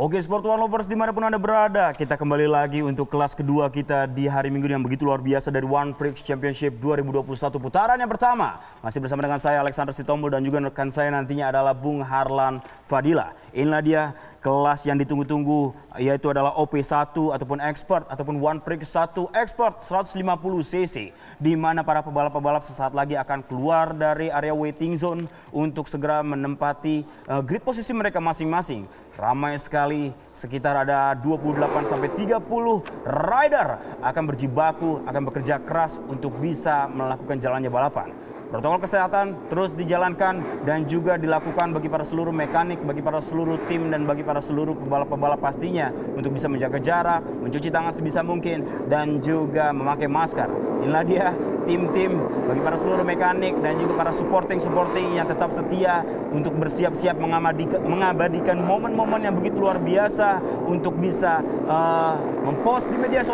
Oke, Sport One Lovers dimanapun Anda berada, kita kembali lagi untuk kelas kedua kita di hari Minggu yang begitu luar biasa dari One Prix Championship 2021 putaran yang pertama. Masih bersama dengan saya Alexander Sitombul dan juga rekan saya nantinya adalah Bung Harlan Fadila. Inilah dia kelas yang ditunggu-tunggu, yaitu adalah OP1 ataupun Expert ataupun One Prix 1 Expert 150cc, di mana para pebalap-pebalap sesaat lagi akan keluar dari area waiting zone untuk segera menempati grid posisi mereka masing-masing. Ramai sekali, sekitar ada 28 sampai 30 rider akan berjibaku, akan bekerja keras untuk bisa melakukan jalannya balapan. Protokol kesehatan terus dijalankan dan juga dilakukan bagi para seluruh mekanik, bagi para seluruh tim dan bagi para seluruh pebalap-pebalap pastinya untuk bisa menjaga jarak, mencuci tangan sebisa mungkin dan juga memakai masker. Inilah dia tim-tim bagi para seluruh mekanik dan juga para supporting yang tetap setia untuk bersiap-siap mengabadikan momen-momen yang begitu luar biasa untuk bisa mempost di media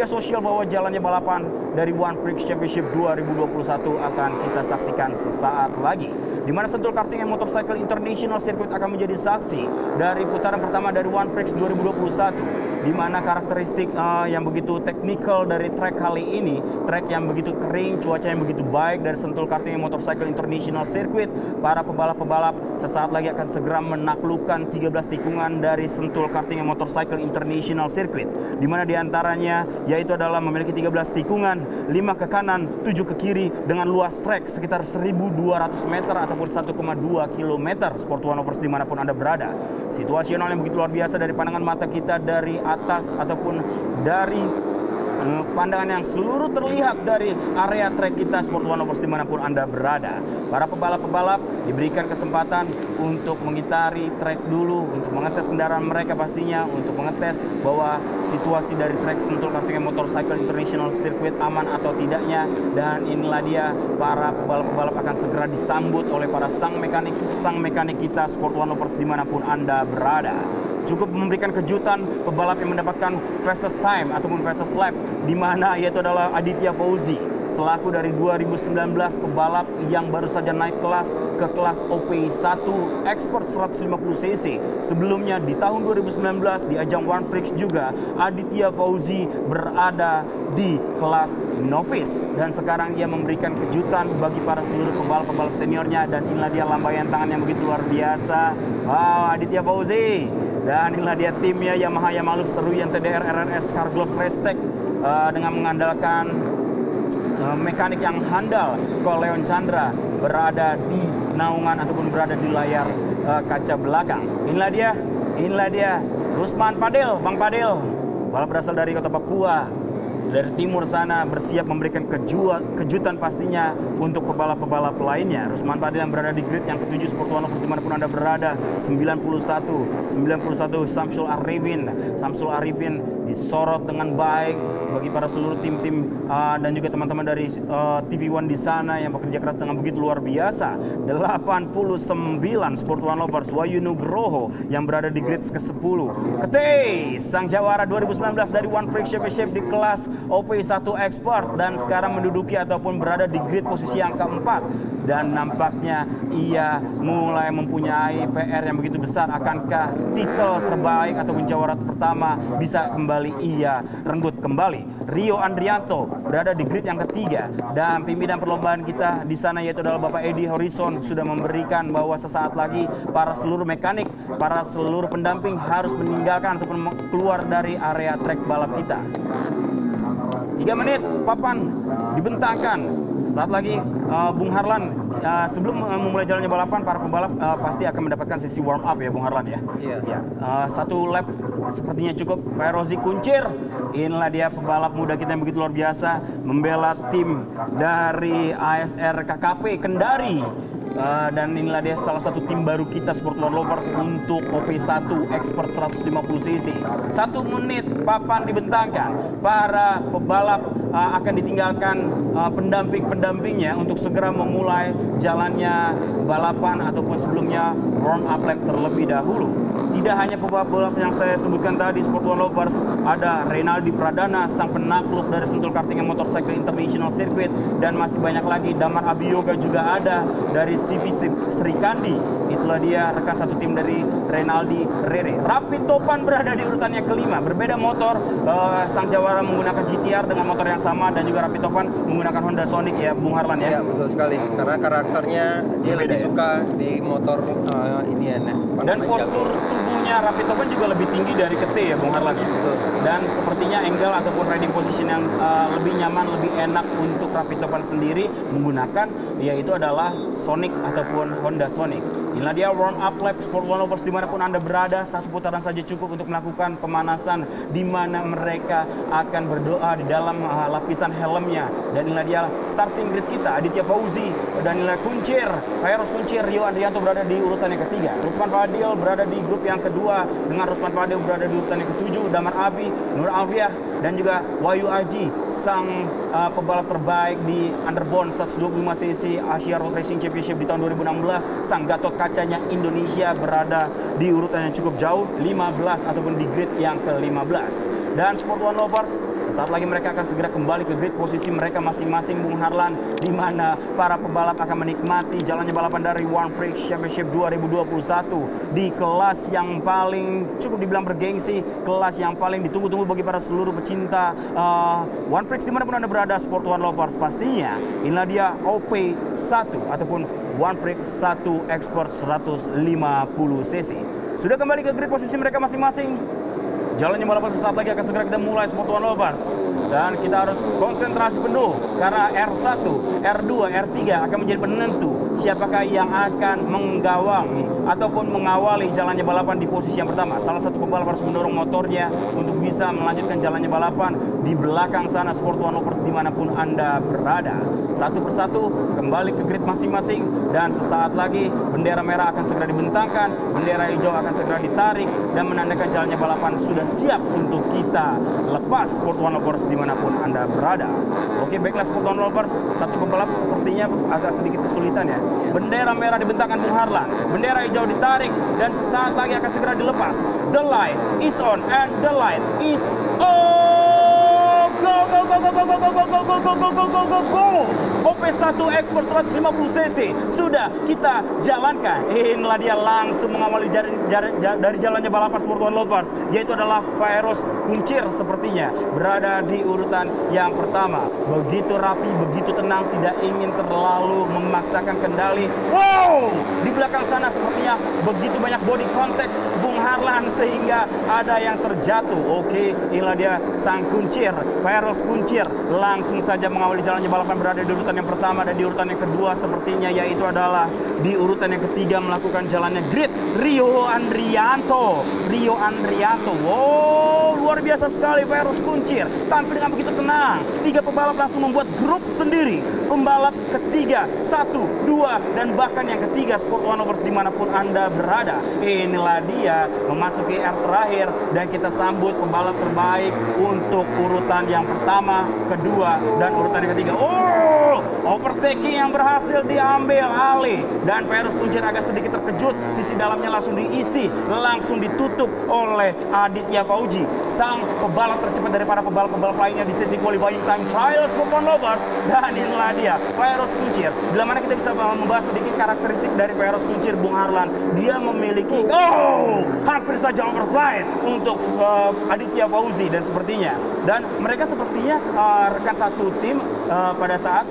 sosial bahwa jalannya balapan dari One Prix Championship 2021 akan kita saksikan sesaat lagi, di mana Sentul Karting and Motorcycle International Circuit akan menjadi saksi dari putaran pertama dari One Prix 2021. Di mana karakteristik yang begitu teknikal dari trek kali ini, trek yang begitu kering, cuaca yang begitu baik dari Sentul Karting and Motorcycle International Circuit, para pebalap-pebalap sesaat lagi akan segera menaklukkan 13 tikungan dari Sentul Karting and Motorcycle International Circuit, di mana diantaranya yaitu adalah memiliki 13 tikungan, 5 ke kanan, 7 ke kiri dengan luas trek sekitar 1.200 meter ataupun 1,2 km. Sport One Lovers dimanapun Anda berada, situasional yang begitu luar biasa dari pandangan mata kita dari atas ataupun dari pandangan yang seluruh terlihat dari area trek kita Sport One Lovers dimanapun Anda berada. Para pebalap-pebalap diberikan kesempatan untuk mengitari trek dulu, untuk mengetes kendaraan mereka pastinya, untuk mengetes bahwa situasi dari trek Sentul Karting and Motorcycle International Circuit aman atau tidaknya. Dan inilah dia, para pebalap-pebalap akan segera disambut oleh para sang mekanik kita Sport One Lovers dimanapun Anda berada. Cukup memberikan kejutan pebalap yang mendapatkan fastest time ataupun fastest lap, di mana yaitu adalah Aditya Fauzi selaku dari 2019 pebalap yang baru saja naik kelas ke kelas OP1 Expert 150cc. Sebelumnya di tahun 2019 di ajang One Prix juga Aditya Fauzi berada di kelas novice, dan sekarang ia memberikan kejutan bagi para seluruh pebalap-pebalap seniornya. Dan inilah dia lambaian tangan yang begitu luar biasa. Wow, Aditya Fauzi. Dan inilah dia timnya Yamaha Yamalup Seruyan TDR RRS Carglass Racetech dengan mengandalkan mekanik yang handal Ko Leon Chandra berada di naungan ataupun berada di layar kaca belakang. Inilah dia Rusman Padel, Bang Padel, balap berasal dari kota Papua, dari timur sana, bersiap memberikan kejutan pastinya untuk pebalap-pebalap lainnya. Rusman Padel yang berada di grid yang ke-7 Sport One Lovers dimanapun Anda berada. 91 Samsul Arifin disorot dengan baik bagi para seluruh tim-tim dan juga teman-teman dari TV One di sana yang bekerja keras dengan begitu luar biasa. 89 Sport One Lovers Wahyu Nugroho yang berada di grid ke-10. Ketei, sang jawara 2019 dari One Prix Championship di kelas OP1 Expert, dan sekarang menduduki ataupun berada di grid posisi yang keempat. Dan nampaknya ia mulai mempunyai PR yang begitu besar. Akankah titel terbaik ataupun jawara pertama bisa kembali ia renggut kembali? Rio Andrianto berada di grid yang ketiga, dan pimpinan perlombaan kita di sana yaitu adalah Bapak Edi Horizon sudah memberikan bahwa sesaat lagi para seluruh mekanik, para seluruh pendamping harus meninggalkan ataupun keluar dari area trek balap kita. 3 menit papan dibentangkan. Saat lagi Bung Harlan, sebelum memulai jalannya balapan, para pembalap pasti akan mendapatkan sesi warm up ya Bung Harlan ya. Iya. Ya, 1 lap sepertinya cukup. Ferozi Kuncir, inilah dia pebalap muda kita yang begitu luar biasa membela tim dari ASR KKP Kendari. Dan inilah dia salah satu tim baru kita Sport One Lovers untuk OP1 Expert 150cc. 1 menit papan dibentangkan. Para pebalap akan ditinggalkan pendamping-pendampingnya untuk segera memulai jalannya balapan ataupun sebelumnya warm up lap terlebih dahulu. Tidak tidak hanya pebalap yang saya sebutkan tadi, Sport One Lovers, ada Reynaldi Pradana, sang penakluk dari Sentul Kartingan Motorcycle International Circuit, dan masih banyak lagi. Damar Abiyoga juga ada dari CV Srikandi. Itulah dia rekan satu tim dari Reynaldi Rere. Rapi Topan berada di urutannya kelima. Berbeda motor, sang Jawara menggunakan GTR dengan motor yang sama, dan juga Rapi Topan menggunakan Honda Sonic ya, Bung Harlan ya. Iya, betul sekali. Karena karakternya dia lebih suka di motor ini ya. Dan postur tubuhnya Rapi Topan juga lebih tinggi dari Kete ya, Bung Harlan ya. Betul. Dan sepertinya angle ataupun riding position yang lebih nyaman, lebih enak untuk Rapi Topan sendiri menggunakan, yaitu adalah Sonic ataupun Honda Sonic. Inilah dia warm up lap Sport One Lovers dimanapun Anda berada. Satu putaran saja cukup untuk melakukan pemanasan, di mana mereka akan berdoa di dalam lapisan helmnya. Dan inilah dia starting grid kita. Aditya Fauzi, Daniela Kuncir, Kairos Kuncir, Rio Andrianto berada di urutan yang ketiga. Rusman Fadil berada di grup yang kedua, dengan Rusman Fadil berada di urutan yang ketujuh. Damar Abi, Nur Alfiah, dan juga Wahyu Aji, sang pebalap terbaik di Underbone 125cc Asia Road Racing Championship di tahun 2016. Sang Gatot Kacanya Indonesia berada di urutan yang cukup jauh, 15 ataupun di grid yang ke-15. Dan Sport One Lovers, sesaat lagi mereka akan segera kembali ke grid posisi mereka masing-masing, Bung Harlan, di mana para pebalap akan menikmati jalannya balapan dari One Prix Championship 2021 di kelas yang paling cukup dibilang bergengsi, kelas yang paling ditunggu-tunggu bagi para seluruh pecinta One Prix dimanapun Anda berada, Sport One Lovers. Pastinya inilah dia OP1 ataupun One Prix 1 Expert 150cc. Sudah kembali ke grid posisi mereka masing-masing. Jalannya balapan sesaat lagi akan segera kita mulai, Sport One Lovers. Dan kita harus konsentrasi penuh karena R1, R2, R3 akan menjadi penentu siapakah yang akan menggawangi ataupun mengawali jalannya balapan di posisi yang pertama. Salah satu pebalap harus mendorong motornya untuk bisa melanjutkan jalannya balapan di belakang sana, Sport One Lovers dimanapun Anda berada. Satu persatu kembali ke grid masing-masing, dan sesaat lagi bendera merah akan segera dibentangkan, bendera hijau akan segera ditarik dan menandakan jalannya balapan sudah siap untuk kita lepas, Sport One Lovers dimanapun Anda berada. Oke, baiklah Sport One Lovers, satu pebalap sepertinya agak sedikit kesulitan ya. Bendera merah dibentangkan Bung Harlan, bendera hijau ditarik, dan sesaat lagi akan segera dilepas. The light is on and the light is off. Go go go go go go go go go go go go go go go. OP1 Expert 150cc sudah kita jalankan. Inilah dia langsung mengawali dari jalannya balapan Sport One Lovers, yaitu adalah Kairos Kuncir, sepertinya berada di urutan yang pertama. Begitu rapi, begitu tenang, tidak ingin terlalu memaksakan kendali. Wow, di belakang sana sepertinya begitu banyak body contact Bung Harlan sehingga ada yang terjatuh. Oke, inilah dia sang Kuncir, Kairos Kuncir, langsung saja mengawali jalannya balapan, berada di urutan yang pertama, dan di urutan yang kedua sepertinya yaitu adalah di urutan yang ketiga melakukan jalannya grid Rio Andrianto. Wow, luar biasa sekali Kairos Kuncir, tampil dengan begitu tenang. Tiga pebalap langsung membuat grup sendiri. Pembalap ketiga, 1, 2, dan bahkan yang ketiga, Sport One Lovers dimanapun Anda berada. Inilah dia memasuki R terakhir, dan kita sambut pembalap terbaik untuk urutan yang pertama, kedua, dan urutan yang ketiga. Oh, overtaking yang berhasil diambil alih, dan Kairos Kuncir agak sedikit terkejut. Sisi dalamnya langsung diisi, langsung ditutup oleh Aditya Fauzi, sang pebalap tercepat dari para pebalap-pebalap lainnya di sesi qualifying time trials Sport One Lovers. Dan inilah dia Kairos Kuncir. Bila mana kita bisa membahas sedikit karakteristik dari Kairos Kuncir, Bung Harlan, dia memiliki hampir saja overslide untuk Aditya Fauzi dan sepertinya. Dan mereka sepertinya rekan satu tim pada saat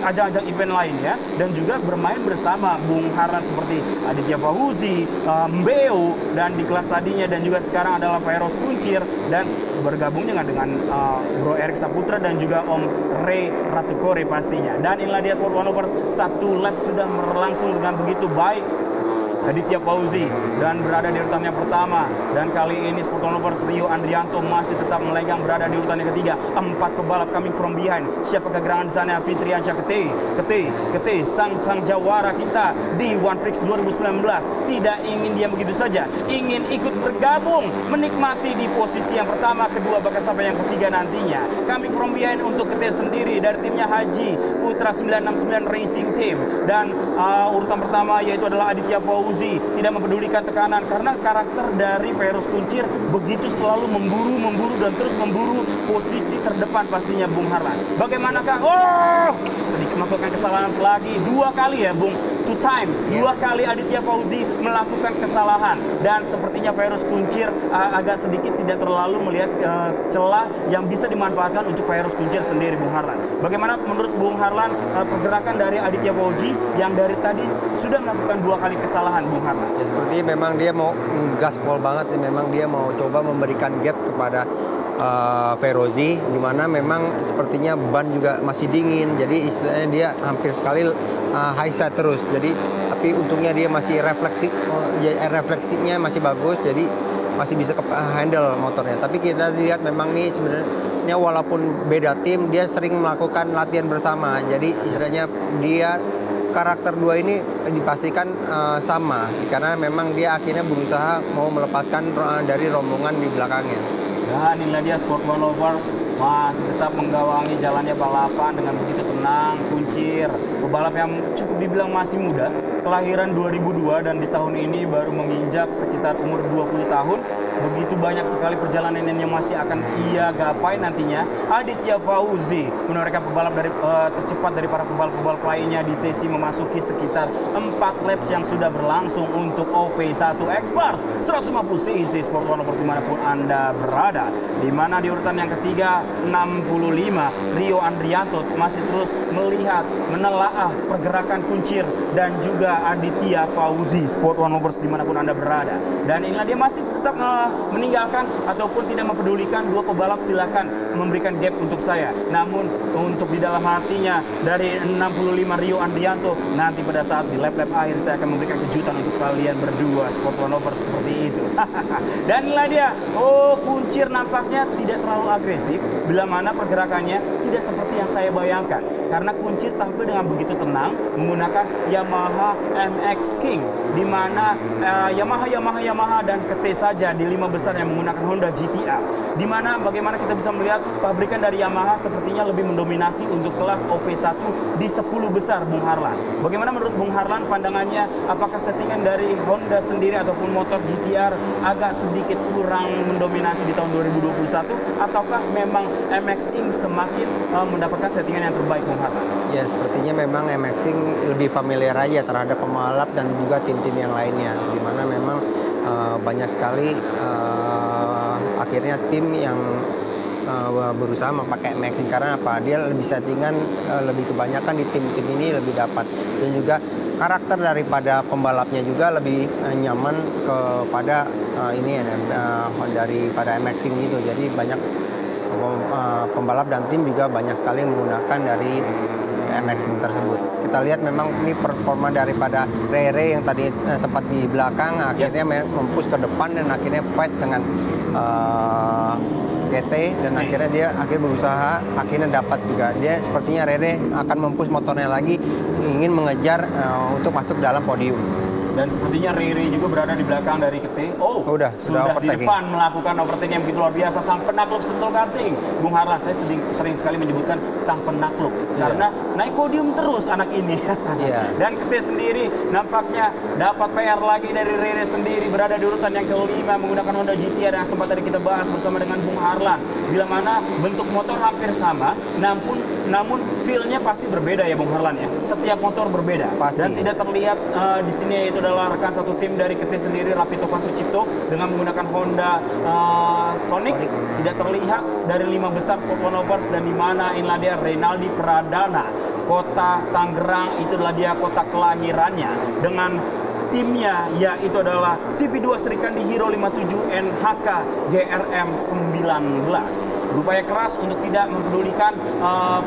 ajang-ajang event lainnya, dan juga bermain bersama Bung Harlan seperti Aditya Fauzi, Mbeo, dan di kelas tadinya, dan juga sekarang adalah Kairos Kuncir, dan bergabung dengan Bro Erik Saputra dan juga Om Ray Ratukore pastinya. Dan inilah dia Sport One Lovers, satu lap sudah berlangsung dengan begitu baik. Aditya Fauzi dan berada di urutan yang pertama, dan kali ini Sport One Lovers Rio Andrianto masih tetap melenggang berada di urutan yang ketiga. 4 pebalap coming from behind. Siapakah gerangan di sana? Fitriansyah Kete, sang jawara kita di One Prix 2019 tidak ingin diam begitu saja, ingin ikut bergabung, menikmati di posisi yang pertama, kedua, bahkan sampai yang ketiga nantinya. Coming from behind untuk Kete sendiri dari timnya Haji Putra 969 Racing Team, dan urutan pertama yaitu adalah Aditya Fauzi Fauzi tidak mempedulikan tekanan karena karakter dari Virus Kuncir begitu selalu memburu dan terus memburu posisi terdepan pastinya Bung Harlan. Bagaimanakah? Oh, sedikit melakukan kesalahan lagi 2 kali ya Bung. 2 times, 2 kali Aditya Fauzi melakukan kesalahan dan sepertinya Virus Kuncir agak sedikit tidak terlalu melihat celah yang bisa dimanfaatkan untuk Virus Kuncir sendiri Bung Harlan. Bagaimana menurut Bung Harlan pergerakan dari Aditya Fauzi yang dari tadi sudah melakukan 2 kali kesalahan Bung Harlan? Ya, seperti memang dia mau gaspol banget, memang dia mau coba memberikan gap kepada Ferozi, di mana memang sepertinya ban juga masih dingin, jadi istilahnya dia hampir sekali high side terus. Jadi tapi untungnya dia masih refleksinya masih bagus, jadi masih bisa handle motornya. Tapi kita lihat memang nih sebenarnya walaupun beda tim, dia sering melakukan latihan bersama. Jadi istilahnya dia karakter 2 ini dipastikan sama, karena memang dia akhirnya berusaha mau melepaskan dari rombongan di belakangnya. Dan inilah dia Sport One Lovers masih tetap menggawangi jalannya balapan dengan begitu tenang. Kuncir, pebalap yang cukup dibilang masih muda, kelahiran 2002 dan di tahun ini baru menginjak sekitar umur 20 tahun. Begitu banyak sekali perjalanan yang masih akan ia gapai nantinya. Aditya Fauzi menorehkan pebalap tercepat dari para pebalap-pebalap lainnya di sesi memasuki sekitar 4 laps yang sudah berlangsung untuk OP1 Expert 150 cc Sport One Lovers dimanapun Anda berada. Di mana di urutan yang ketiga 65 Rio Andrianto masih terus melihat, menelaah pergerakan Kuncir dan juga Aditya Fauzi Sport One Lovers dimanapun Anda berada. Dan inilah dia masih tetap meninggalkan ataupun tidak mempedulikan 2 pebalap, silakan memberikan gap untuk saya. Namun untuk di dalam hatinya dari 65 Rio Andrianto, nanti pada saat di lap-lap akhir saya akan memberikan kejutan untuk kalian berdua Sport One Lovers seperti itu. Dan inilah dia, Kuncir nampaknya tidak terlalu agresif bila mana pergerakannya tidak seperti yang saya bayangkan. Karena Kuncir tampil dengan begitu tenang menggunakan Yamaha MX King, di mana Yamaha dan KT saja di 5 besar yang menggunakan Honda GTR. Di mana bagaimana kita bisa melihat pabrikan dari Yamaha sepertinya lebih mendominasi untuk kelas OP1 di 10 besar Bung Harlan. Bagaimana menurut Bung Harlan pandangannya, apakah settingan dari Honda sendiri ataupun motor GTR agak sedikit kurang mendominasi di tahun 2021 ataukah memang MX King semakin mendapatkan settingan yang terbaik Bung Harlan? Ya, sepertinya memang MX King lebih familiar aja terhadap pembalap dan juga tim-tim yang lainnya, di mana memang banyak sekali akhirnya tim yang berusaha memakai MX King karena apa? Dia lebih settingan, lebih kebanyakan di tim-tim ini lebih dapat, dan juga karakter daripada pembalapnya juga lebih nyaman kepada daripada MX King gitu. Jadi banyak pembalap dan tim juga banyak sekali menggunakan dari MX King tersebut. Kita lihat memang ini performa daripada Rere yang tadi sempat di belakang, akhirnya mempush ke depan dan akhirnya fight dengan GT, dan akhirnya dia berusaha akhirnya dapat juga. Dia sepertinya Rere akan mempush motornya lagi, ingin mengejar untuk masuk dalam podium. Dan sepertinya Riri juga berada di belakang dari KT. Sudah di depan melakukan overtaking yang begitu luar biasa. Sang penakluk sentul karting. Bung Harlan, saya sering sekali menyebutkan sang penakluk. Karena naik podium terus anak ini. Dan KT sendiri nampaknya dapat PR lagi dari Riri sendiri. Berada di urutan yang kelima menggunakan Honda GTR yang sempat tadi kita bahas bersama dengan Bung Harlan. Bila mana bentuk motor hampir sama, namun feel-nya pasti berbeda ya Bung Harlan ya. Setiap motor berbeda. Pasti. Dan tidak terlihat di sini itu adalah rekan satu tim dari KT sendiri, Rapito Sucipto, dengan menggunakan Honda Sonic. Tidak terlihat dari 5 besar Sport One Lovers, dan di mana inilah dia Reynaldi Pradana, kota Tangerang, itu adalah dia kota kelahirannya, dengan timnya yaitu adalah CV2 Serikandi Hero 57 NHK GRM 19. Berupaya keras untuk tidak mempedulikan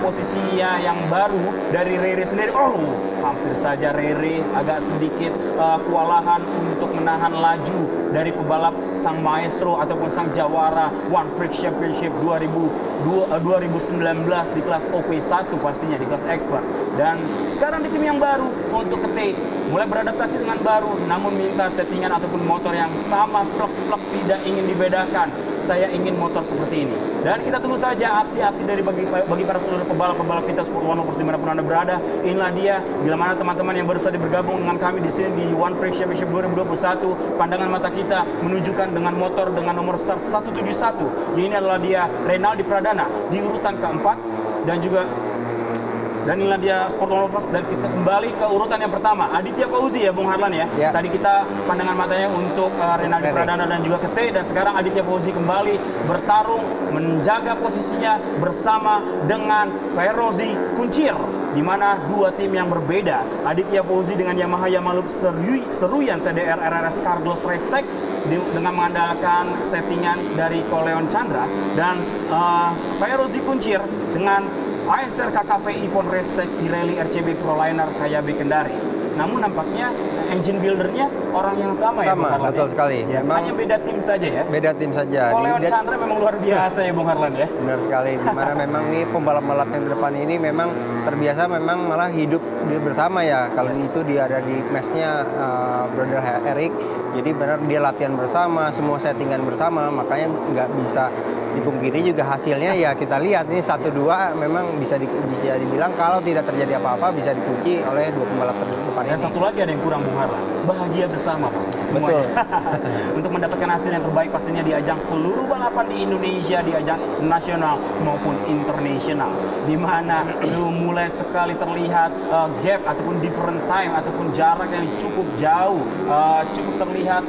posisinya yang baru dari Rere sendiri. Hampir saja Rere agak sedikit kewalahan untuk menahan laju dari pebalap sang maestro ataupun sang jawara One Prix Championship 2019 di kelas OP1 pastinya, di kelas expert. Dan sekarang di tim yang baru untuk KT mulai beradaptasi dengan baru, namun minta settingan ataupun motor yang sama, plek-plek, tidak ingin dibedakan. saya ingin motor seperti ini. Dan kita tunggu saja aksi-aksi dari bagi para seluruh pebalap-pebalap kita Sport One Lovers dimanapun Anda berada. Inilah dia, bila mana teman-teman yang baru saja bergabung dengan kami di sini di One Prix Championship 2021, pandangan mata kita menunjukkan dengan motor dengan nomor start 171. Ini adalah dia Renaldi Pradana di urutan keempat, dan inilah dia Sport One Lovers, dan kita kembali ke urutan yang pertama. Aditya Fauzi ya Bung Harlan ya. Tadi kita pandangan matanya untuk Renaldi Pradana dan juga Kete, dan sekarang Aditya Fauzi kembali bertarung menjaga posisinya bersama dengan Ferozi Kuncir, di mana dua tim yang berbeda. Aditya Fauzi dengan Yamaha Yamalup Seruyan TDR RRS Carglass Racetech dengan mengandalkan settingan dari Koleon Chandra, dan Ferozi Kuncir dengan ASR KKP Ipon Racetech Pirelli RCB Proliner Kayabe Kendari. Namun nampaknya engine buildernya orang yang sama ya Bung Harlan. Betul sekali. Ya, hanya beda tim saja ya. Beda tim saja. Koleon Chandra memang luar biasa ya Bung Harlan ya. Benar sekali. Dimana memang nih pembalap-pembalap yang depan ini memang terbiasa memang malah hidup bersama ya. Kalau itu dia ada di mesnya Brother Eric. Jadi benar dia latihan bersama, semua settingan bersama, makanya nggak bisa dipungkiri juga hasilnya ya kita lihat ini 1-2 memang bisa dibilang kalau tidak terjadi apa-apa bisa dikunci oleh dua pembalap terdepan ini. Dan satu lagi ada yang kurang Bung Harlan, bahagia bersama semuanya. Untuk mendapatkan hasil yang terbaik pastinya di ajang seluruh balapan di Indonesia, di ajang nasional maupun internasional, di mana mulai sekali terlihat gap ataupun different time ataupun jarak yang cukup jauh, cukup terlihat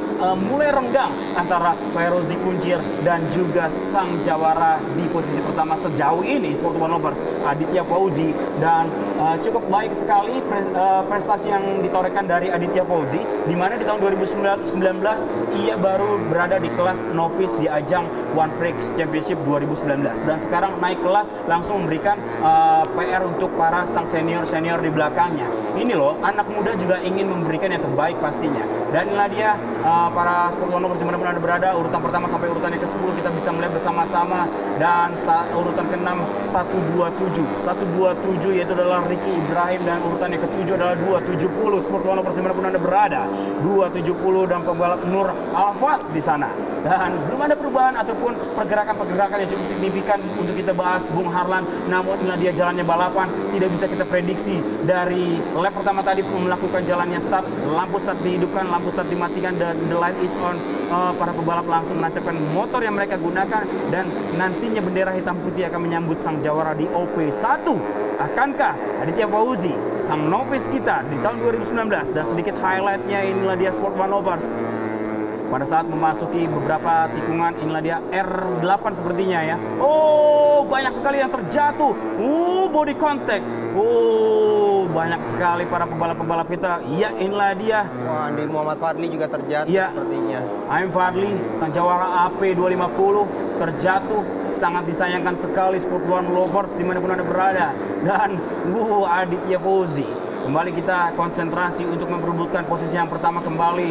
mulai renggang antara Ferozi Kuncir dan juga sang jawara di posisi pertama sejauh ini Sport One Lovers Aditya Fauzi, dan cukup baik sekali prestasi yang ditorehkan dari Aditya Fauzi, di mana di tahun 2019 ia baru berada di kelas novice di ajang One Prix Championship 2019, dan sekarang naik kelas langsung memberikan PR untuk para sang senior di belakangnya. Ini loh, anak muda juga ingin memberikan yang terbaik pastinya. Dan inilah dia para Sport One Lovers dimanapun Anda berada, urutan pertama sampai urutan yang ke-10 kita bisa melihat bersama-sama, dan urutan ke-6 127 yaitu adalah Ricky Ibrahim, dan urutan yang ke-7 adalah 270 Sport One Lovers dimanapun Anda berada, 270 dan pembalap Nur Alfat di sana. Dan belum ada perubahan ataupun pergerakan yang cukup signifikan untuk kita bahas Bung Harlan. Namun inilah dia jalannya balapan, tidak bisa kita prediksi. Dari lap pertama tadi melakukan jalannya start, lampu start dihidupkan, lampu start dimatikan, dan the light is on. Para pebalap langsung menancapkan motor yang mereka gunakan, dan nantinya bendera hitam putih akan menyambut sang jawara di OP1. Akankah Aditya Fauzi, sang novice kita di tahun 2019, dan sedikit highlightnya inilah dia Sport One Lovers. Pada saat memasuki beberapa tikungan, inilah dia R8 sepertinya ya. Oh, banyak sekali yang terjatuh. Body contact. Banyak sekali para pembalap-pembalap kita. Ya, inilah dia. Wah, Andi Muhammad Fadli juga terjatuh sepertinya. Aim Fadli, sang jawara AP 250 terjatuh. Sangat disayangkan sekali Sport One Lovers dimanapun Anda berada. Dan Aditya Fauzi. Kembali kita konsentrasi untuk memperebutkan posisi yang pertama kembali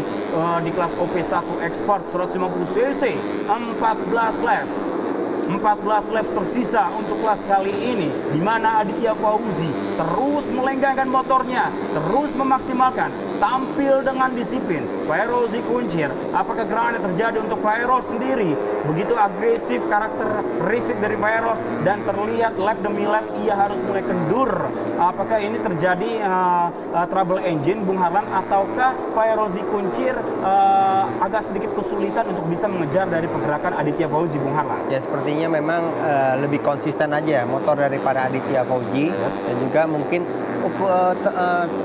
di kelas OP1 Expert 150cc. 14 laps tersisa untuk kelas kali ini, di mana Aditya Fauzi terus melenggangkan motornya, terus memaksimalkan, tampil dengan disiplin. Ferozi Kuncir, apakah gerangan yang terjadi untuk Feroz sendiri? Begitu agresif karakter racing dari Feroz, dan terlihat lap demi lap ia harus mulai kendur. Apakah ini terjadi trouble engine Bung Harlan, ataukah Ferozi Kuncir agak sedikit kesulitan untuk bisa mengejar dari pergerakan Aditya Fauzi Bung Harlan? Ya, sepertinya memang lebih konsisten aja motor daripada Aditya Fauzi, dan juga mungkin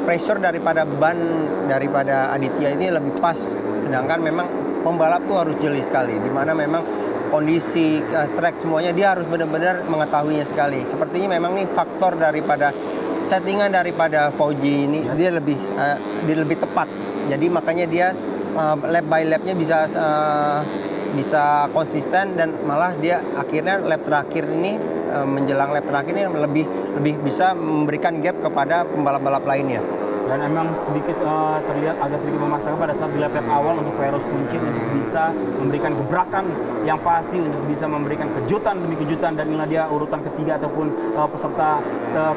pressure daripada ban daripada Aditya ini lebih pas, sedangkan memang pembalap tuh harus jeli sekali, dimana memang kondisi track semuanya dia harus benar-benar mengetahuinya sekali. Sepertinya memang ini faktor daripada settingan daripada Fauzi ini, dia lebih tepat, jadi makanya dia lap by lapnya bisa konsisten, dan malah dia akhirnya lap terakhir ini menjelang lap terakhir ini lebih bisa memberikan gap kepada pembalap-pembalap lainnya. Dan emang sedikit terlihat agak sedikit memaksakan pada saat di lap awal untuk Feroz Kuncir untuk bisa memberikan gebrakan yang pasti, untuk bisa memberikan kejutan demi kejutan. Dan inilah dia urutan ketiga ataupun peserta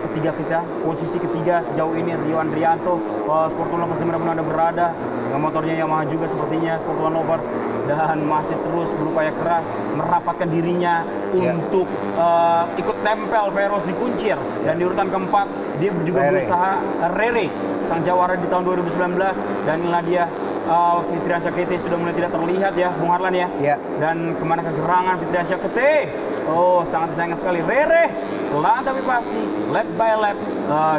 ketiga kita, posisi ketiga sejauh ini Rio Andrianto, Sport One Lovers dimanapun Anda berada. Dengan motornya Yamaha juga sepertinya Sport One Lovers, dan masih terus berupaya keras merapatkan dirinya untuk ikut tempel Ferozi Kuncir. Dan di urutan keempat dia juga berusaha Rere, sang jawara di tahun 2019, dan inilah dia Fitriansyah Kete sudah mulai tidak terlihat ya Bung Harlan ya. Dan kemana kegerangan Fitriansyah Kete? Oh, sangat sayang sekali. Rere pelan tapi pasti, lap by lap,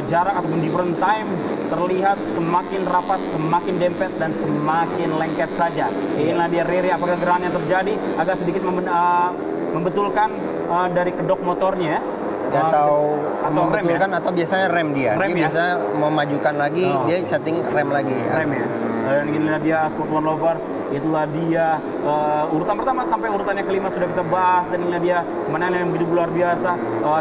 jarak ataupun different time terlihat semakin rapat, semakin dempet, dan semakin lengket saja. Inilah dia Rere, apakah gerangan yang terjadi agak sedikit membetulkan dari kedok motornya, atau rem membetulkan ya? Atau biasanya rem dia biasanya memajukan lagi, dia setting rem lagi rem ya. Dan inilah dia Sport One Lovers, itulah dia urutan pertama sampai urutannya kelima sudah kita bahas, dan inilah dia pemandangan yang begitu luar biasa,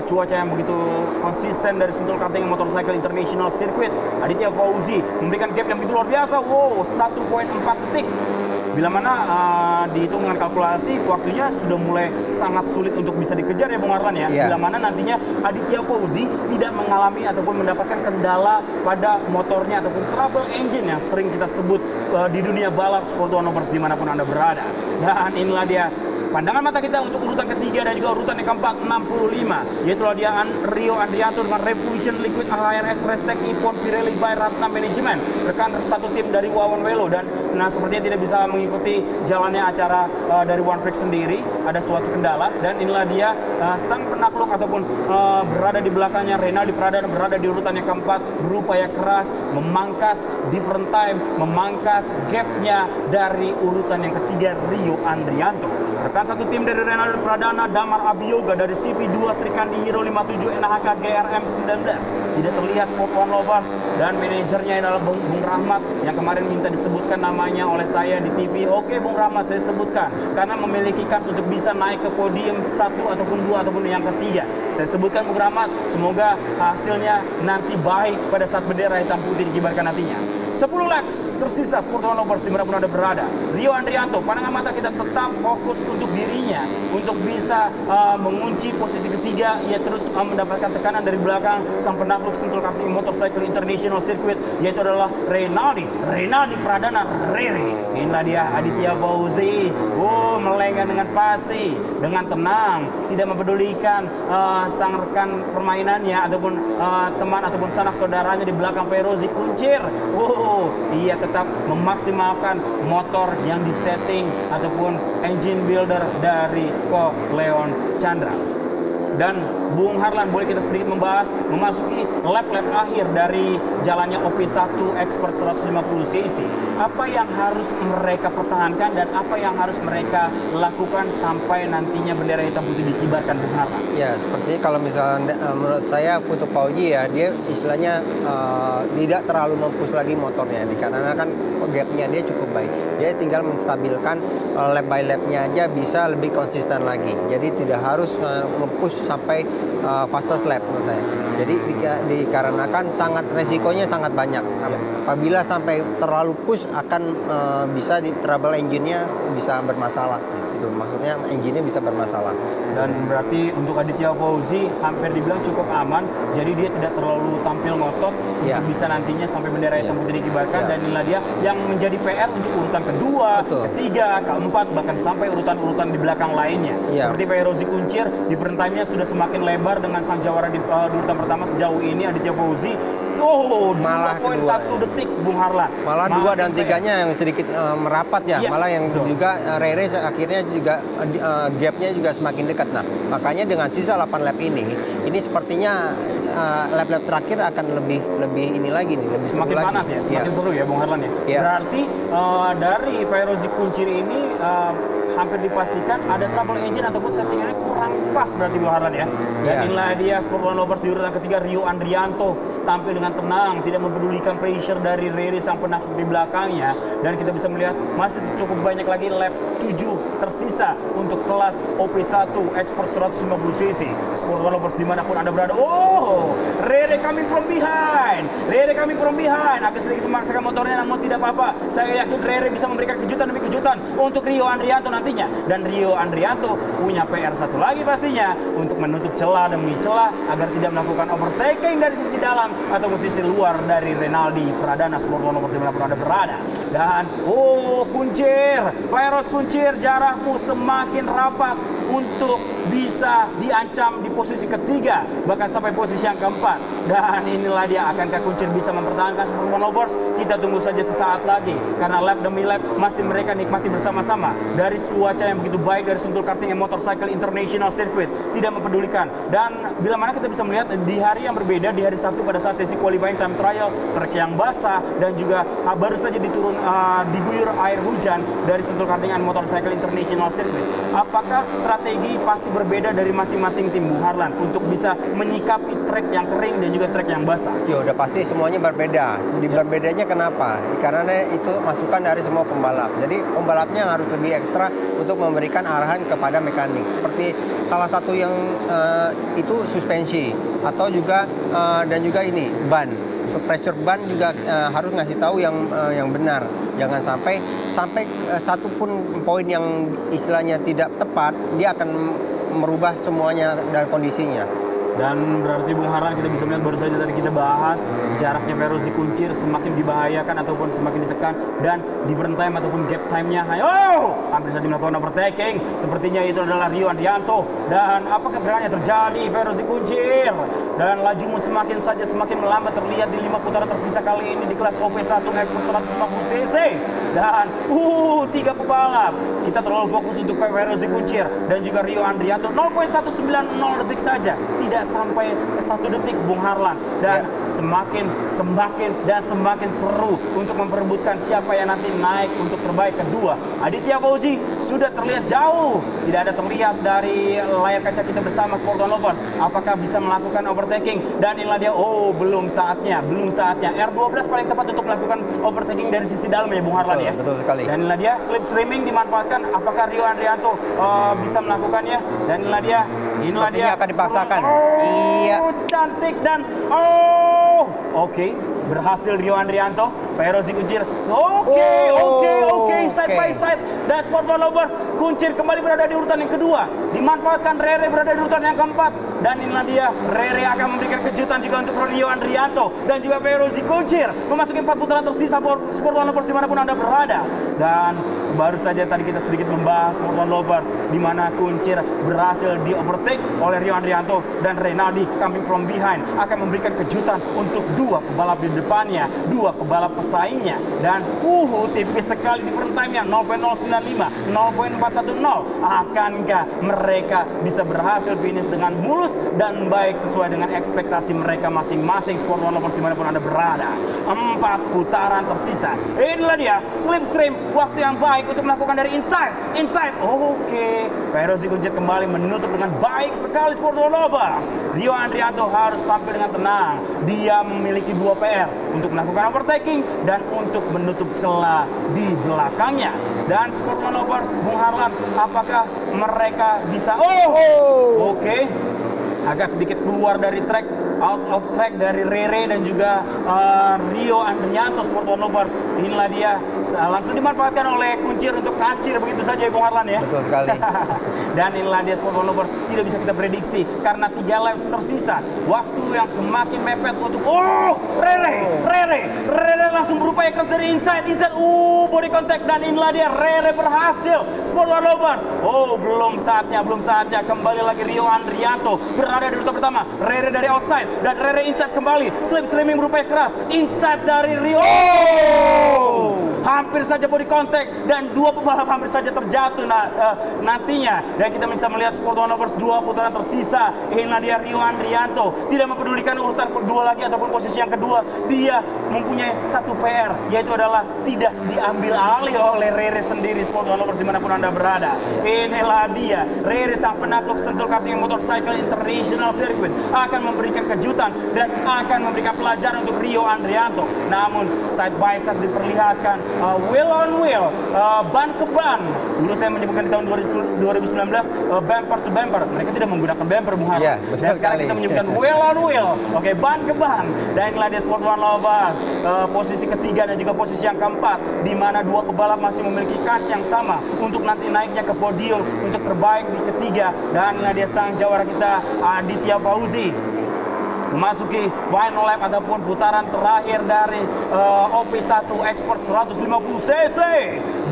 cuaca yang begitu konsisten dari Sentul Karting Motorcycle International Circuit. Aditya Fauzi memberikan gap yang begitu luar biasa, 1.4 detik. Bila mana dihitung dengan kalkulasi, waktunya sudah mulai sangat sulit untuk bisa dikejar ya Bung Harlan ya. Bila mana nantinya Aditya Fauzi tidak mengalami ataupun mendapatkan kendala pada motornya ataupun trouble engine yang sering kita sebut di dunia balap Sport One Lovers dimanapun Anda berada. Dan inilah dia pandangan mata kita untuk urutan ketiga dan juga urutan yang keempat, 65. Yaitulah dia Rio Andrianto dengan Revolution Liquid AHRS Restek Ipon Pirelli by Ratna Management. Rekan satu tim dari Wawan Welo, dan sepertinya tidak bisa mengikuti jalannya acara dari One Prix sendiri. Ada suatu kendala, dan inilah dia sang penakluk ataupun berada di belakangnya Renaldi Pradana, berada di urutan yang keempat, berupaya keras memangkas different time, memangkas gapnya dari urutan yang ketiga Rio Andrianto. Rekan satu tim dari Renaldi Pradana, Damar Abiyoga dari CV2 Srikandi Hero 57 NHK GRM 19. Tidak terlihat Sport One Lovers, dan manajernya adalah Bung Rahmat yang kemarin minta disebutkan namanya oleh saya di TV. Oke Bung Rahmat, saya sebutkan karena memiliki kans untuk bisa naik ke podium 1 ataupun 2 ataupun yang ketiga. Saya sebutkan Bung Rahmat, semoga hasilnya nanti baik pada saat bendera hitam putih dikibarkan nantinya. 10 laps tersisa Sport One Lovers dimanapun Anda berada. Rio Andrianto, pandangan mata kita tetap fokus untuk dirinya, untuk bisa mengunci posisi ketiga. Ia terus mendapatkan tekanan dari belakang sang penakluk Sentul Karting Motorcycle International Circuit, yaitu adalah Renaldi Pradana Rere. Inilah dia Aditya Fauzi, melenggang dengan pasti, dengan tenang, tidak mempedulikan sang rekan permainannya ataupun teman ataupun sanak saudaranya di belakang Ferozi Kuncir. Ia tetap memaksimalkan motor yang disetting ataupun engine builder dari Ko Leon Chandra. Dan Bung Harlan, boleh kita sedikit membahas memasuki lap-lap akhir dari jalannya OP1 Expert 150cc. Apa yang harus mereka pertahankan dan apa yang harus mereka lakukan sampai nantinya bendera hitam putih dikibarkan, Bung Harlan? Ya, seperti kalau misalnya menurut saya untuk Fauzi ya, dia istilahnya tidak terlalu mempush lagi motornya, karena kan gapnya dia cukup baik. Dia tinggal menstabilkan lap by lapnya aja bisa lebih konsisten lagi. Jadi tidak harus mempush sampai fastest lap menurut saya. Jadi dikarenakan resikonya sangat banyak. Apabila sampai terlalu push akan bisa di trouble engine-nya bisa bermasalah. Itu maksudnya engine-nya bisa bermasalah. Dan berarti untuk Aditya Fauzi hampir dibilang cukup aman. Jadi dia tidak terlalu tampil ngotot untuk bisa nantinya sampai bendera hitam putih dikibarkan. Dan inilah dia yang menjadi PR untuk urutan kedua, ketiga, keempat, bahkan sampai urutan-urutan di belakang lainnya. Seperti Ferozi Kuncir, different time-nya sudah semakin lebar dengan sang jawara di urutan pertama sejauh ini Aditya Fauzi. Malah 2.1 detik Bung Harlan. Malah 2 dan 3-nya yang sedikit merapat ya. Malah yang juga Rere akhirnya juga gapnya juga semakin dekat. Nah, makanya dengan sisa 8 lap ini sepertinya lap-lap terakhir akan lebih ini lagi nih, lebih semakin panas ya, semakin seru ya Bung Harlan ya. Berarti dari Ferozi Kuncir ini hampir dipastikan ada trouble engine ataupun settingannya kurang pas berarti Bung Harlan ya. Dan inilah dia Sport One Lovers di urutan ketiga, Rio Andrianto tampil dengan tenang, tidak mempedulikan pressure dari Rere sang penakluk di belakangnya. Dan kita bisa melihat masih cukup banyak lagi lap 7 tersisa untuk kelas OP1 Expert 150cc. Sport One Lovers dimanapun Anda berada. Rere coming from behind. behind. Rere coming from behind. Agak sedikit memaksakan motornya namun tidak apa-apa. Saya yakin Rere bisa memberikan kejutan demi kejutan untuk Rio Andrianto nantinya. Dan Rio Andrianto punya PR satu lagi pastinya untuk menutup celah demi celah agar tidak melakukan overtaking dari sisi dalam ataupun sisi luar dari Renaldi Pradana Sport 1 dimanapun Anda berada. Dan kuncir, Fairoz kuncir, jarakmu semakin rapat untuk bisa diancam di posisi ketiga bahkan sampai posisi yang keempat. Dan inilah dia, akankah kuncir bisa mempertahankan Sport Lovers? Kita tunggu saja sesaat lagi karena lap demi lap masih mereka nikmati bersama-sama dari cuaca yang begitu baik dari Sentul Karting Motorcycle International Circuit, tidak mempedulikan. Dan bila mana kita bisa melihat di hari yang berbeda, di hari Sabtu pada saat sesi qualifying time trial, trek yang basah dan juga baru saja diguyur air hujan dari Sentul Karting Motorcycle International Circuit. Apakah strategi pasti berbeda dari masing-masing tim, Bung Harlan, untuk bisa menyikapi trek yang kering dan juga trek yang basah? Ya udah pasti semuanya berbeda. Berbedanya kenapa? Karena itu masukan dari semua pembalap. Jadi pembalapnya harus lebih ekstra untuk memberikan arahan kepada mekanik. Seperti salah satu yang itu suspensi atau juga dan juga ini ban. Pressure ban juga harus ngasih tahu yang benar. Jangan sampai satu pun poin yang istilahnya tidak tepat, dia akan merubah semuanya dan kondisinya. Dan berarti Bung Harlan, kita bisa melihat baru saja tadi kita bahas jaraknya Fairoz kuncir semakin dibahayakan ataupun semakin ditekan, dan different time ataupun gap time-nya hampir saja melakukan overtaking. Sepertinya itu adalah Rio Andrianto. Dan apakah berani terjadi? Fairoz kuncir dan lajumu semakin melambat, terlihat di 5 putaran tersisa kali ini di kelas OP1 Expert 150cc. Dan 3 pebalap. Kita terlalu fokus untuk Fairoz kuncir dan juga Rio Andrianto. 0.190 detik saja, tidak sampai 1 detik, Bung Harlan. Dan semakin seru untuk memperebutkan siapa yang nanti naik untuk terbaik kedua. Aditya Fauji sudah terlihat jauh, tidak ada terlihat dari layar kaca kita bersama Sport Lovers. Apakah bisa melakukan overtaking? Dan inilah dia, belum saatnya. R12 paling tepat untuk melakukan overtaking dari sisi dalam ya, Bung Harlan ya. Betul sekali. Dan inilah dia, slipstreaming dimanfaatkan. Apakah Rio Andrianto bisa melakukannya? Dan inilah dia. Sepertinya akan dipaksakan. Iya. Cantik dan oke. Berhasil Rio Andrianto. Fairoz kuncir. Oke. Side by side. Dan Sport Lovers kuncir kembali berada di urutan yang kedua. Dimanfaatkan Rere berada di urutan yang keempat. Dan inilah dia, Rere akan memberikan kejutan juga untuk Rio Andrianto dan juga Fairoz kuncir memasuki 4 putaran tersisa Sport Lovers dimanapun Anda berada. Dan baru saja tadi kita sedikit membahas Sport Lovers di mana kuncir berhasil di overtake oleh Rio Andrianto, dan Renaldi coming from behind akan memberikan kejutan untuk 2 pebalap di depannya, 2 pebalap pesaingnya. Dan tipis sekali different time-nya, 0.095, 0.410. Akankah mereka bisa berhasil finish dengan mulus dan baik sesuai dengan ekspektasi mereka masing-masing, Sport Lovers dimanapun Anda berada? 4 putaran tersisa. Inilah dia, slipstream, waktu yang baik untuk melakukan dari inside. Oke. Fairoz kuncir kembali menutup dengan baik sekali Sport Lovers. Rio Andrianto harus tampil dengan tenang. Dia memiliki 2 PR untuk melakukan overtaking dan untuk menutup celah di belakangnya. Dan Sport Lovers, Bung Harlan, apakah mereka bisa? Oke. Agak sedikit keluar dari track, out of track dari Rere dan juga Rio Andrianto, Sport Lovers. Inilah dia, langsung dimanfaatkan oleh kuncir untuk kacir begitu saja, Bung Harlan ya. Betul sekali. Dan inilah dia Sport Lovers, tidak bisa kita prediksi karena 3 laps tersisa. Waktu yang semakin mepet untuk Rere langsung berupaya keras dari inside, body contact, dan inilah dia, Rere berhasil. Sport Lovers, belum saatnya. Kembali lagi Rio Andrianto berada di urutan pertama, Rere dari outside dan Rere inside kembali. Slipstreaming berupaya keras, inside dari Rio. Hampir saja body contact dan 2 pebalap hampir saja terjatuh nantinya. Dan kita bisa melihat Sport Lovers 2 putaran tersisa. Inilah dia, Rio Andrianto tidak mempedulikan urutan kedua lagi ataupun posisi yang kedua. Dia mempunyai 1 PR, yaitu adalah tidak diambil alih oleh Rere sendiri, Sport Lovers dimanapun Anda berada. Inilah dia, Rere sang penakluk Sentul Karting Motorcycle International Circuit akan memberikan kejutan dan akan memberikan pelajaran untuk Rio Andrianto. Namun side by side diperlihatkan wheel on wheel, ban ke ban. Dulu saya menyebutkan di tahun 2019 bumper to bumper. Mereka tidak menggunakan bumper, Bung Harlan. Iya, betul Dan sekarang sekali. kita menyebutkan wheel on wheel. Oke, ban ke ban. Dan inilah dia Sport One Lovers. Posisi ketiga dan juga posisi yang keempat, di mana dua pebalap masih memiliki kans yang sama untuk nanti naiknya ke podium untuk terbaik di ketiga. Dan inilah dia sang jawara kita, Aditya Fauzi, memasuki final lap ataupun putaran terakhir dari OP1 Expert 150cc.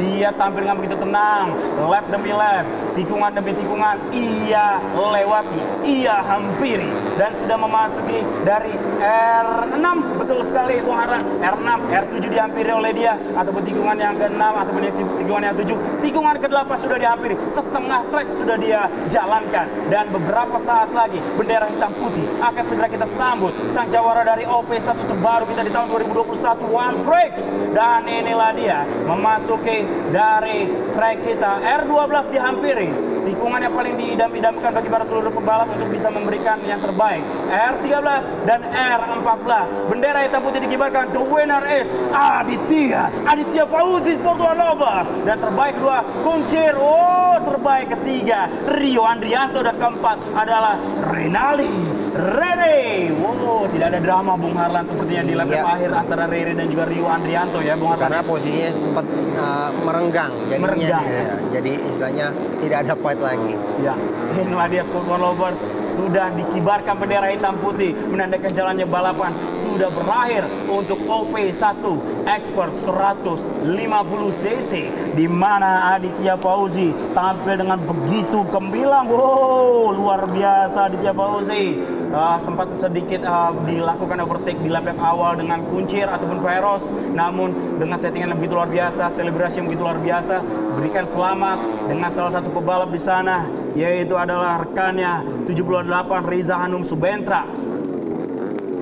Dia tampil dengan begitu tenang, lap demi lap, tikungan demi tikungan, ia lewati, ia hampiri, dan sudah memasuki dari R6, betul sekali Bung Harlan, R6, R7 dihampiri oleh dia, ataupun tikungan yang ke-6, ataupun tikungan yang 7, tikungan ke-8 sudah dihampiri, setengah trek sudah dia jalankan, dan beberapa saat lagi bendera hitam putih akan segera kita sambut sang jawara dari OP1 terbaru kita di tahun 2021, One Prix. Dan inilah dia memasuki dari trek kita, R12 dihampiri, tikungan yang paling diidam-idamkan bagi para seluruh pebalap untuk bisa memberikan yang terbaik, R13 dan R14. Bendera hitam putih dikibarkan, the winner is Aditya Fauzi, Sport One Lover. Dan terbaik kedua Kuncir, terbaik ketiga Rio Andrianto, dan keempat adalah Renali Rere. Tidak ada drama Bung Harlan seperti yang di lap akhir antara Rere dan juga Rio Andrianto ya Bung Harlan. Karena posisinya sempat merenggang jadinya. Merenggang, ya. Jadi istilahnya tidak ada fight lagi. Ya, inilah dia Sport One Lovers, sudah dikibarkan bendera hitam putih menandakan jalannya balapan sudah berakhir untuk OP1 Expert 150cc, di mana Aditya Fauzi tampil dengan begitu gemilang. Luar biasa Aditya Fauzi. Sempat sedikit dilakukan overtake di lap awal dengan Kuncir ataupun Feroz, namun dengan settingan yang begitu luar biasa, selebrasi yang begitu luar biasa, berikan selamat dengan salah satu pebalap di sana, yaitu adalah rekannya 78 Riza Hanum Subentra.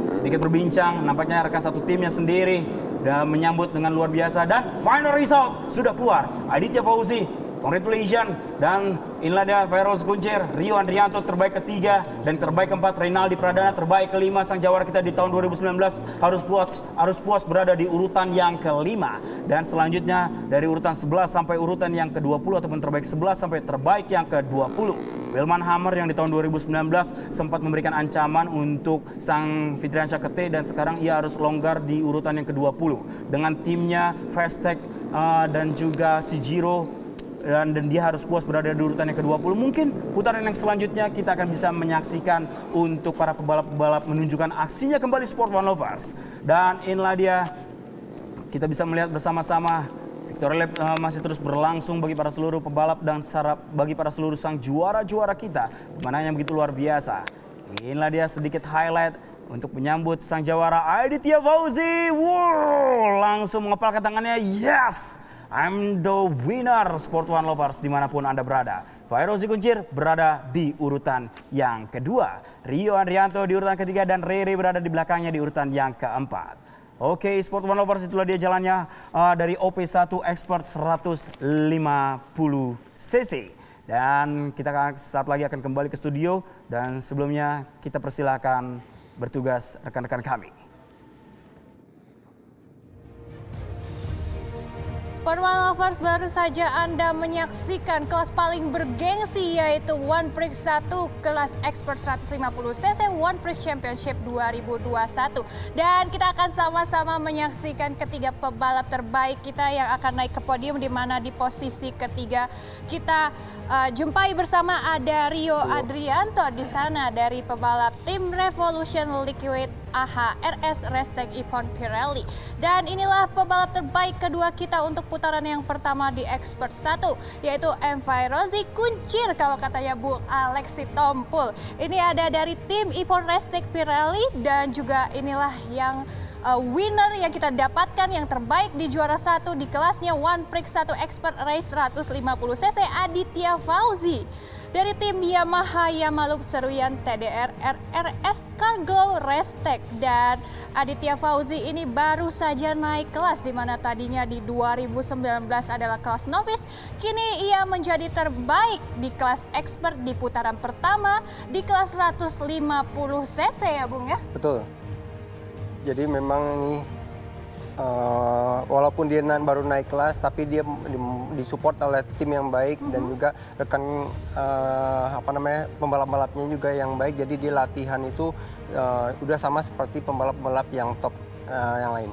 Sedikit berbincang, nampaknya rekan satu timnya sendiri dan menyambut dengan luar biasa, dan final result sudah keluar. Aditya Fauzi, congratulations, dan inilah dia Feroz Kuncir, Rio Andrianto terbaik ketiga, dan terbaik keempat Renaldi Pradana, terbaik kelima sang jawara kita di tahun 2019 harus puas berada di urutan yang kelima. Dan selanjutnya dari urutan 11 sampai urutan yang ke-20 ataupun terbaik 11 sampai terbaik yang ke-20. Wilman Hammer yang di tahun 2019 sempat memberikan ancaman untuk sang Fitriansyah Kete, dan sekarang ia harus longgar di urutan yang ke-20 dengan timnya Fastech dan juga Sijiro, dan dia harus puas berada di urutan yang ke-20. Mungkin putaran yang selanjutnya kita akan bisa menyaksikan untuk para pebalap-pebalap menunjukkan aksinya kembali Sport One Lovers. Dan inilah dia, kita bisa melihat bersama-sama victory lap masih terus berlangsung bagi para seluruh pebalap dan bagi para seluruh sang juara-juara kita, pemandangan yang begitu luar biasa. Inilah dia sedikit highlight untuk menyambut sang jawara Aditya Fauzi. Langsung mengepalkan tangannya, yes, I'm the winner Sport One Lovers dimanapun Anda berada. Fairozi Kuncir berada di urutan yang kedua, Rio Andrianto di urutan ketiga, dan Rere berada di belakangnya di urutan yang keempat. Oke, Sport One Lovers, itulah dia jalannya dari OP1 Expert 150cc. Dan kita saat lagi akan kembali ke studio, dan sebelumnya kita persilakan bertugas rekan-rekan kami. Sport One Lovers, baru saja Anda menyaksikan kelas paling bergengsi, yaitu One Prix 1 kelas Expert 150cc One Prix Championship 2021. Dan kita akan sama-sama menyaksikan ketiga pebalap terbaik kita yang akan naik ke podium, di mana di posisi ketiga kita jumpai bersama ada Rio Andrianto di sana dari pebalap tim Revolution Liquid AHRS Restec Ipon Pirelli. Dan inilah pebalap terbaik kedua kita untuk putaran yang pertama di Expert 1, yaitu M. Fairozi Kuncir kalau katanya Bu Alexi Tompul. Ini ada dari tim Ipon Restec Pirelli, dan juga inilah yang winner yang kita dapatkan yang terbaik di juara 1 di kelasnya One Prix 1 Expert Race 150cc, Aditya Fauzi dari tim Yamaha Yamalup Seruyan TDR RRS Cargo Restec. Dan Aditya Fauzi ini baru saja naik kelas, di mana tadinya di 2019 adalah kelas novice, kini ia menjadi terbaik di kelas expert di putaran pertama di kelas 150cc ya Bung ya? Betul. Jadi memang ini walaupun dia baru naik kelas, tapi dia disupport oleh tim yang baik dan juga rekan pembalap-pembalapnya juga yang baik. Jadi dia latihan itu udah sama seperti pembalap-pembalap yang top yang lain.